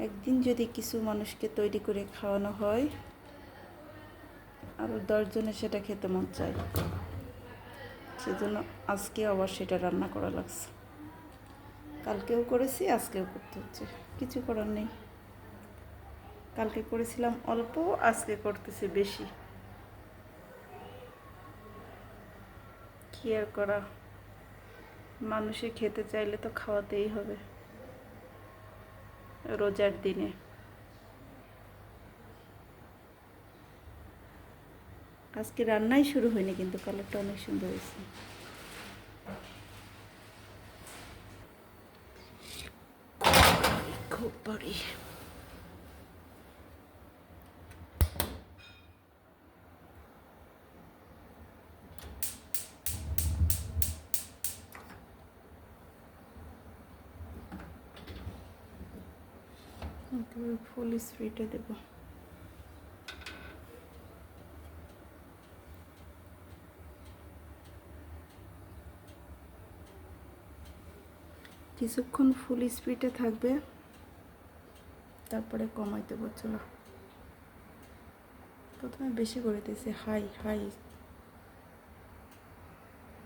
একদিন যদি কিছু মানুষকে তৈরি করে খাওয়ানো হয় আরও 10 জনের সেটা খেতে মন চায়, সেজন্য আজকে আবার সেটা রান্না করা লাগছে। কালকেও করেছি, আজকেও করতে হচ্ছে, কিছু করার নেই। কালকে করেছিলাম অল্প, আজকে করতেছি বেশি, কি আর করা, মানুষে খেতে চাইলে তো খাওয়াতেই হবে রোজার দিনে। আজকে রান্নাই শুরু হয়নি, কিন্তু কালারটা অনেক সুন্দর হয়েছে। খুব বাড়ি ফুল স্প্রেটা দেব। কিছুক্ষণ ফুল স্পিডে থাকবে, তারপরে কমাই দেবো। চলো, প্রথমে বেশি করে দিয়েছি, হাই হাই